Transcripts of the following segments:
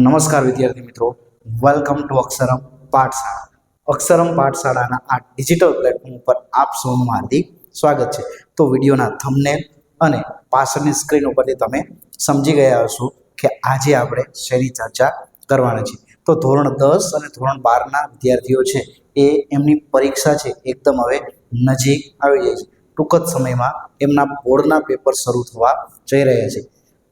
નમસ્કાર વિદ્યાર્થી મિત્રો, વેલકમ ટુ અક્ષરમ પાઠશાળા. અક્ષરમ પાઠશાળાના આ ડિજિટલ પ્લેટફોર્મ ઉપર આપ સૌનું હાર્દિક સ્વાગત છે. તો વિડીયોના થંબનેલ અને પાછળની સ્ક્રીન ઉપરથી તમે સમજી ગયા હશો કે આજે આપણે શેની ચર્ચા કરવાના છે. તો ધોરણ 10 અને ધોરણ 12ના વિદ્યાર્થીઓ છે એ એમની પરીક્ષા છે એકદમ હવે નજીક આવી જાય છે. ટૂંક જ સમયમાં એમના બોર્ડના પેપર શરૂ થવા જઈ રહ્યા છે.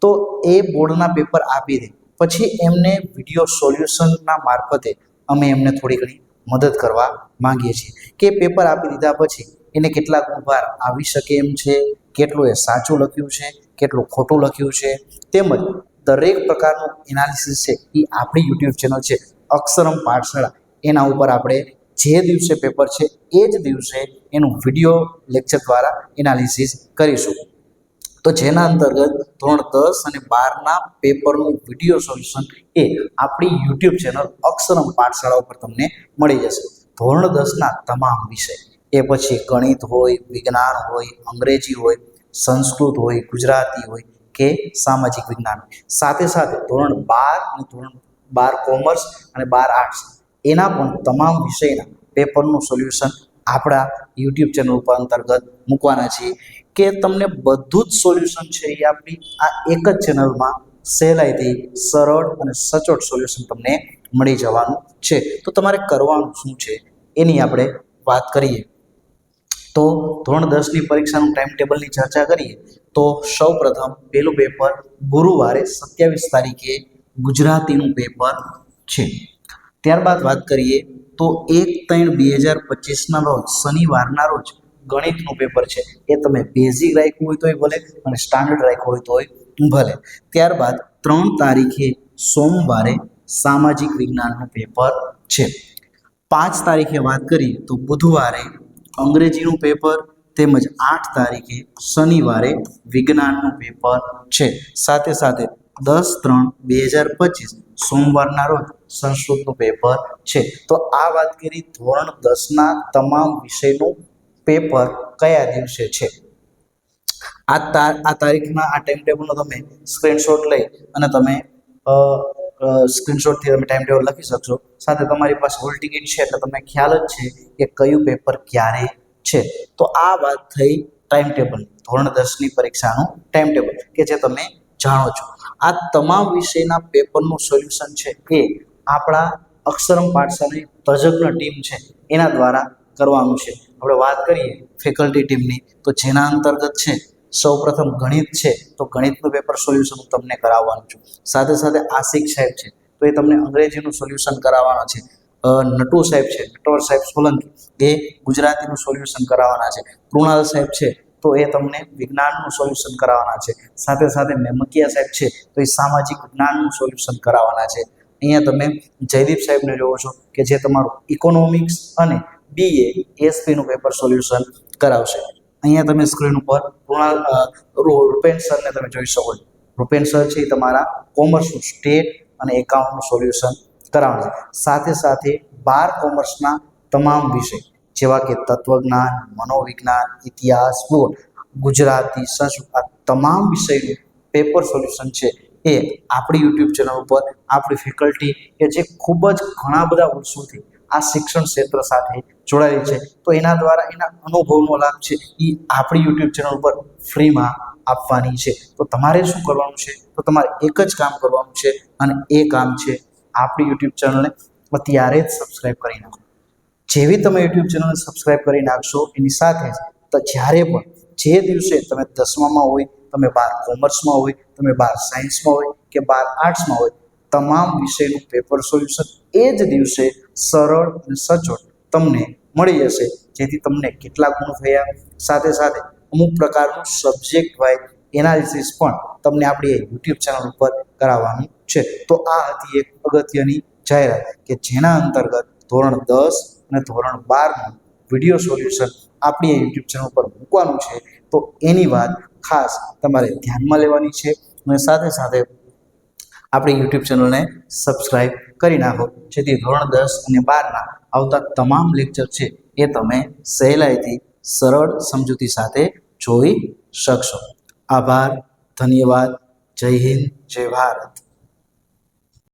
તો એ બોર્ડના પેપર આપી દે પછી એમને વિડીયો સોલ્યુશનના મારફતે અમે એમને થોડી ઘણી મદદ કરવા માંગીએ છીએ કે પેપર આપી દીધા પછી એને કેટલા ગુણભાર આવી શકે એમ છે, કેટલું એ સાચું લખ્યું છે, કેટલું ખોટું લખ્યું છે, તેમજ દરેક પ્રકારનું એનાલિસિસ છે એ આપણી યુટ્યુબ ચેનલ છે અક્ષરમ પાઠશાળા એના ઉપર આપણે જે દિવસે પેપર છે એ જ દિવસે એનું વિડીયો લેક્ચર દ્વારા એનાલિસિસ કરીશું. તો જેના અંતર્ગત ધોરણ 10 અને 12ના પેપરનું વિડીયો સોલ્યુશન એ આપણી યુટ્યુબ ચેનલ અક્ષરમ પાઠશાળા ઉપર તમને મળી જશે. ધોરણ 10ના તમામ વિષય, એ પછી ગણિત હોય, વિજ્ઞાન હોય, અંગ્રેજી હોય, સંસ્કૃત હોય, ગુજરાતી હોય કે સામાજિક વિજ્ઞાન, સાથે સાથે ધોરણ 12 અને ધોરણ 12 કોમર્સ અને 12 આર્ટ્સ એના પણ તમામ વિષયના પેપરનું સોલ્યુશન આપણા યુટ્યુબ ચેનલ ઉપર અંતર્ગત મૂકવાના છીએ કે તમને બધું જ સોલ્યુશન છે એ આપણી આ એક જ ચેનલમાં સહેલાઈથી સરળ અને સચોટ સોલ્યુશન તમને મળી જવાનું છે. તો તમારે કરવાનું શું છે એની આપણે વાત કરીએ. તો ધોરણ 10ની પરીક્ષાનું ટાઈમ ટેબલની ચર્ચા કરીએ તો સૌ પ્રથમ પહેલું પેપર ગુરુવારે 27 તારીખે ગુજરાતીનું પેપર છે. ત્યારબાદ વાત કરીએ તો 1/3/2025ના રોજ શનિવારના રોજ ગણિતનું પેપર છે. એ તમે બેઝિક રાખ્યું હોય તોય ભલે અને સ્ટાન્ડર્ડ રાખ્યું હોય તોય ભલે. ત્યારબાદ 3 તારીખે સોમવારે સામાજિક વિજ્ઞાનનું પેપર છે. 5 તારીખે વાત કરીએ તો બુધવારે અંગ્રેજીનું પેપર તેમજ 8 તારીખે શનિવારે વિજ્ઞાનનું પેપર છે. સાથે સાથે 10/3/2025 સોમવારના રોજ સંસ્કૃતનું પેપર છે. તો આ વાત કરી ધોરણ 10ના તમામ વિષયનું પેપર કયા દિવસે છે. આ તારીખના આ ટાઈમ ટેબલનો તમે સ્ક્રીનશોટ લઈ અને તમે સ્ક્રીનશોટથી તમે ટાઈમ ટેબલ લખી શકશો. સાથે તમારી પાસે હોલ ટિકિટ છે એટલે તમને ખ્યાલ જ છે કે કયું પેપર ક્યારે છે. તો આ વાત થઈ ટાઈમ ટેબલ, ધોરણ 10ની પરીક્ષાનું ટાઈમ ટેબલ કે જે તમે જાણો છો. આ તમામ વિષયના પેપરનું સોલ્યુશન છે એ આપણા અક્ષરમ પાઠશાળાની તજજ્ઞ ટીમ છે એના દ્વારા કરવાનું છે. આપણે વાત કરીએ ફેકલ્ટી ટીમની તો જેના અંતર્ગત છે સૌપ્રથમ ગણિત છે તો ગણિતનું પેપર સોલ્યુશન હું તમને કરાવવાનું છું. સાથે સાથે આશિક સાહેબ છે તો એ તમને અંગ્રેજીનું સોલ્યુશન કરાવવાના છે. નટુ સાહેબ છે, નટવર સાહેબ સોલંકી, એ ગુજરાતીનું સોલ્યુશન કરાવવાના છે. કૃણાલ સાહેબ છે તો એ તમને વિજ્ઞાનનું સોલ્યુશન કરાવવાના છે. સાથે સાથે મેમકિયા સાહેબ છે તો એ સામાજિક વિજ્ઞાનનું સોલ્યુશન કરાવવાના છે. અહીંયા તમે જયદીપ સાહેબને જોવો છો કે જે તમારું ઇકોનોમિક્સ અને BA એસપીનું પેપર સોલ્યુશન કરાવશે. અહીંયા તમે સ્ક્રીન ઉપર રૂપેન સરને તમે જોઈ શકો છો. રૂપેન સર છે એ તમારા કોમર્સનું સ્ટેટ અને એકાઉન્ટનું સોલ્યુશન કરાવશે. સાથે સાથે 12 કોમર્સના તમામ વિષય જેવા કે તત્વજ્ઞાન, મનોવિજ્ઞાન, ઇતિહાસ, ભૂગોળ, ગુજરાતી, સંસ્કૃત આ તમામ વિષયનું પેપર સોલ્યુશન છે એ આપણી યુટ્યુબ ચેનલ ઉપર આપણી ફેકલ્ટી કે જે ખૂબ જ ઘણા બધા વર્ષોથી આ શિક્ષણ ક્ષેત્ર સાથે જોડાયેલી છે તો એના દ્વારા એના અનુભવનો લાભ છે એ આપણી યુટ્યુબ ચેનલ ઉપર ફ્રીમાં આપવાની છે. તો તમારે શું કરવાનું છે? તો તમારે એક જ કામ કરવાનું છે અને એ કામ છે આપણી યુટ્યુબ ચેનલને અત્યારે જ સબસ્ક્રાઈબ કરી નાખો. જેવી તમે યુટ્યુબ ચેનલને સબસ્ક્રાઈબ કરી નાખશો એની સાથે જ તો જ્યારે પણ જે દિવસે તમે 10મામાં હોય, તમે 12 કોમર્સમાં હોય, તમે 12 સાયન્સમાં હોય કે 12 આર્ટ્સમાં હોય, તમામ વિષયનું પેપર સોલ્યુશન એ જ દિવસે સરળ અને સચોટ તમને મળી જશે. જેથી તમને કેટલા ગુણ થયા, સાથે સાથે અમુક પ્રકારનું સબ્જેક્ટ વાઇઝ એનાલિસિસ પણ તમને આપણી યુટ્યુબ ચેનલ ઉપર કરાવવાનું છે. તો આ હતી એક અગત્યની જાહેરાત કે જેના અંતર્ગત ધોરણ 10 અને ધોરણ 12નું વિડીયો સોલ્યુશન આપણી યુટ્યુબ ચેનલ પર મૂકવાનું છે. તો એની વાત ખાસ તમારે ધ્યાનમાં લેવાની છે અને સાથે સાથે આપણી યુટ્યુબ ચેનલને સબસ્ક્રાઈબ કરી નાખો જેથી ધોરણ 10 અને 12ના આવતા તમામ લેક્ચર છે એ તમે સહેલાઈથી સરળ સમજૂતી સાથે જોઈ શકશો. આભાર, ધન્યવાદ, જય હિન્દ, જય ભારત.